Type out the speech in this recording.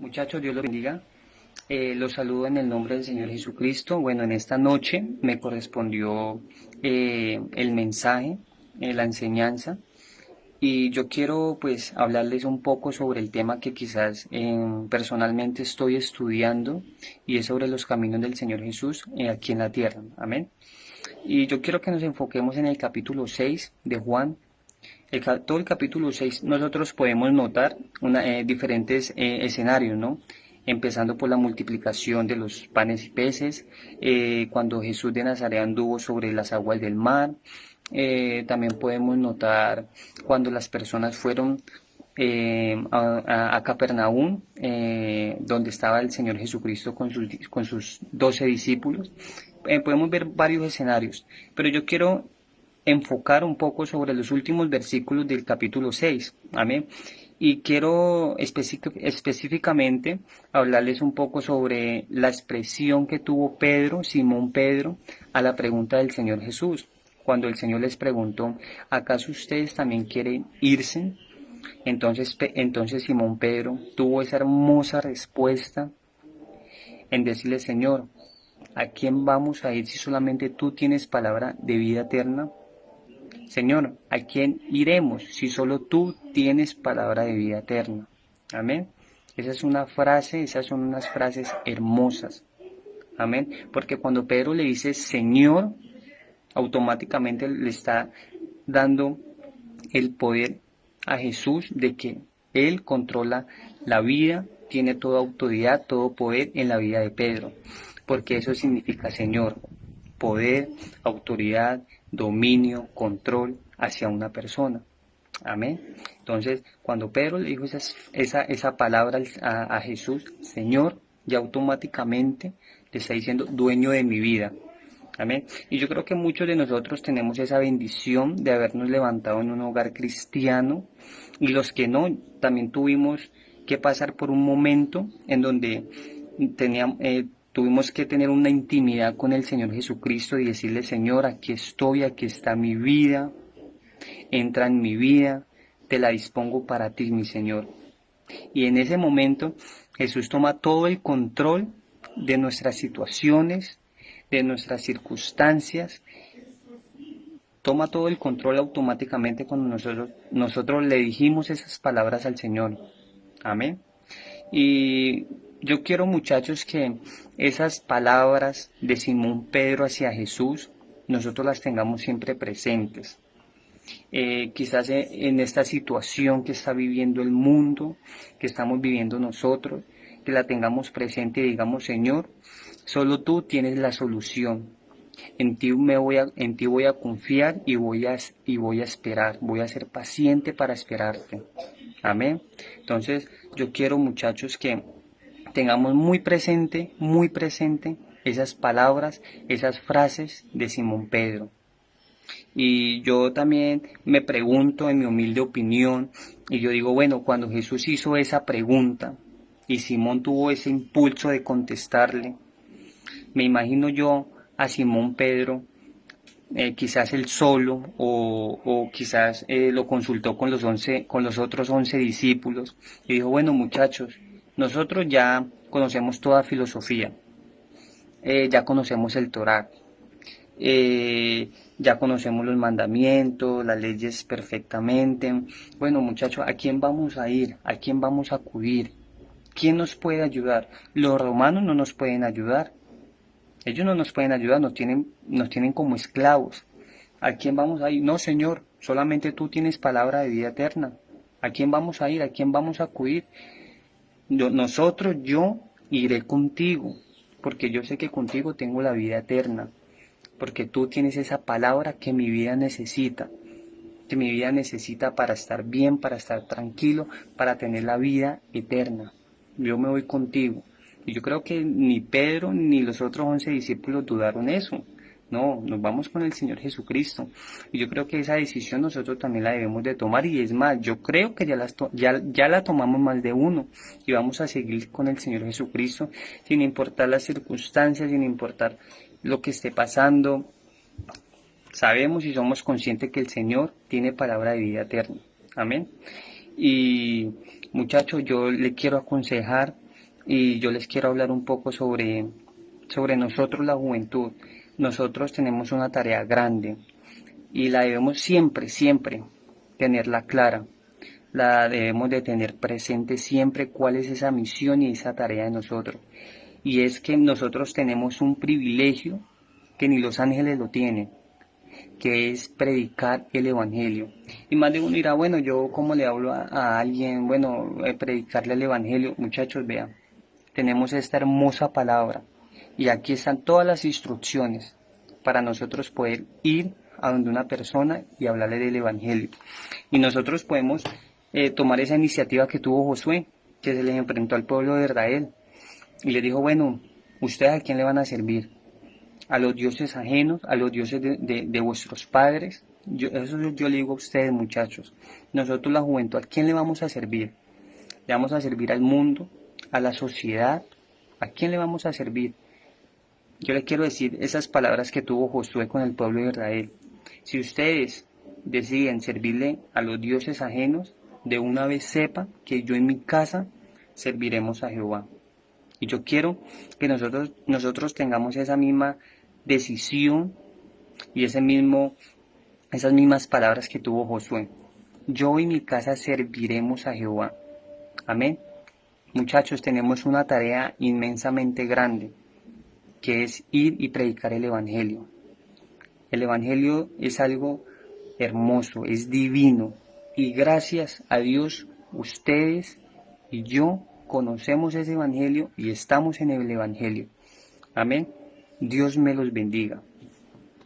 Muchachos, Dios los bendiga. Los saludo en el nombre del Señor Jesucristo. Bueno, en esta noche me correspondió el mensaje, la enseñanza, y yo quiero pues hablarles un poco sobre el tema que quizás personalmente estoy estudiando y es sobre los caminos del Señor Jesús aquí en la tierra. Amén. Y yo quiero que nos enfoquemos en el capítulo 6 de Juan. Todo el capítulo 6 nosotros podemos notar diferentes escenarios, ¿no? Empezando por la multiplicación de los panes y peces, cuando Jesús de Nazaret anduvo sobre las aguas del mar. También podemos notar cuando las personas fueron a Capernaum, donde estaba el Señor Jesucristo con sus 12 discípulos. Podemos ver varios escenarios, pero yo quiero enfocar un poco sobre los últimos versículos del capítulo 6. Amén. Y quiero específicamente hablarles un poco sobre la expresión que tuvo Pedro, Simón Pedro, a la pregunta del Señor Jesús. Cuando el Señor les preguntó, ¿acaso ustedes también quieren irse? Entonces Simón Pedro tuvo esa hermosa respuesta en decirle, Señor, ¿a quién vamos a ir si solamente tú tienes palabra de vida eterna? Señor, ¿a quién iremos si solo tú tienes palabra de vida eterna? Amén. Esas son unas frases hermosas. Amén. Porque cuando Pedro le dice Señor, automáticamente le está dando el poder a Jesús de que Él controla la vida, tiene toda autoridad, todo poder en la vida de Pedro. Porque eso significa Señor, poder, autoridad, dominio, control hacia una persona. Amén. Entonces, cuando Pedro le dijo esa palabra a Jesús, Señor, ya automáticamente le está diciendo dueño de mi vida. Amén. Y yo creo que muchos de nosotros tenemos esa bendición de habernos levantado en un hogar cristiano, y los que no, también tuvimos que pasar por un momento en donde tuvimos que tener una intimidad con el Señor Jesucristo y decirle, Señor, aquí estoy, aquí está mi vida, entra en mi vida, te la dispongo para ti, mi Señor. Y en ese momento Jesús toma todo el control de nuestras situaciones, de nuestras circunstancias, toma todo el control automáticamente cuando nosotros le dijimos esas palabras al Señor. Amén. Y yo quiero, muchachos, que esas palabras de Simón Pedro hacia Jesús, nosotros las tengamos siempre presentes. Quizás en esta situación que está viviendo el mundo, que estamos viviendo nosotros, que la tengamos presente y digamos, Señor, solo tú tienes la solución. En ti voy a confiar y voy a esperar, voy a ser paciente para esperarte. Amén. Entonces, yo quiero, muchachos, que tengamos muy presente esas palabras, esas frases de Simón Pedro. Y yo también me pregunto en mi humilde opinión, y yo digo, bueno, cuando Jesús hizo esa pregunta y Simón tuvo ese impulso de contestarle, me imagino yo a Simón Pedro, quizás él solo o quizás lo consultó con los otros 11 discípulos y dijo, bueno, muchachos, nosotros ya conocemos toda filosofía, ya conocemos el Torá, ya conocemos los mandamientos, las leyes perfectamente. Bueno, muchachos, ¿a quién vamos a ir? ¿A quién vamos a acudir? ¿Quién nos puede ayudar? Los romanos no nos pueden ayudar. Ellos no nos pueden ayudar, nos tienen como esclavos. ¿A quién vamos a ir? No, Señor, solamente tú tienes palabra de vida eterna. ¿A quién vamos a ir? ¿A quién vamos a acudir? Yo iré contigo, porque yo sé que contigo tengo la vida eterna, porque tú tienes esa palabra que mi vida necesita, para estar bien, para estar tranquilo, para tener la vida eterna. Yo me voy contigo. Y yo creo que ni Pedro ni los otros 11 discípulos dudaron eso. No, nos vamos con el Señor Jesucristo. Y yo creo que esa decisión nosotros también la debemos de tomar. Y es más, yo creo que ya la tomamos más de uno. Y vamos a seguir con el Señor Jesucristo sin importar las circunstancias, sin importar lo que esté pasando. Sabemos y somos conscientes que el Señor tiene palabra de vida eterna. Amén. Y muchachos, yo le quiero aconsejar y yo les quiero hablar un poco sobre nosotros, la juventud. Nosotros tenemos una tarea grande y la debemos siempre, siempre tenerla clara. La debemos de tener presente siempre cuál es esa misión y esa tarea de nosotros. Y es que nosotros tenemos un privilegio que ni los ángeles lo tienen, que es predicar el Evangelio. Y más de uno dirá, bueno, yo cómo le hablo a alguien, bueno, predicarle el Evangelio. Muchachos, vean, tenemos esta hermosa palabra y aquí están todas las instrucciones para nosotros poder ir a donde una persona y hablarle del Evangelio. Y nosotros podemos tomar esa iniciativa que tuvo Josué, que se les enfrentó al pueblo de Israel y les dijo, bueno, ¿ustedes a quién le van a servir? ¿A los dioses ajenos, a los dioses de vuestros padres? Eso yo le digo a ustedes, muchachos. Nosotros la juventud, ¿a quién le vamos a servir? ¿Le vamos a servir al mundo, a la sociedad? ¿A quién le vamos a servir? Yo le quiero decir esas palabras que tuvo Josué con el pueblo de Israel. Si ustedes deciden servirle a los dioses ajenos, de una vez sepa que yo en mi casa serviremos a Jehová. Y yo quiero que nosotros tengamos esa misma decisión y esas mismas palabras que tuvo Josué. Yo y mi casa serviremos a Jehová. Amén. Muchachos, tenemos una tarea inmensamente grande, que es ir y predicar el Evangelio. El Evangelio es algo hermoso, es divino. Y gracias a Dios, ustedes y yo conocemos ese Evangelio y estamos en el Evangelio. Amén. Dios me los bendiga.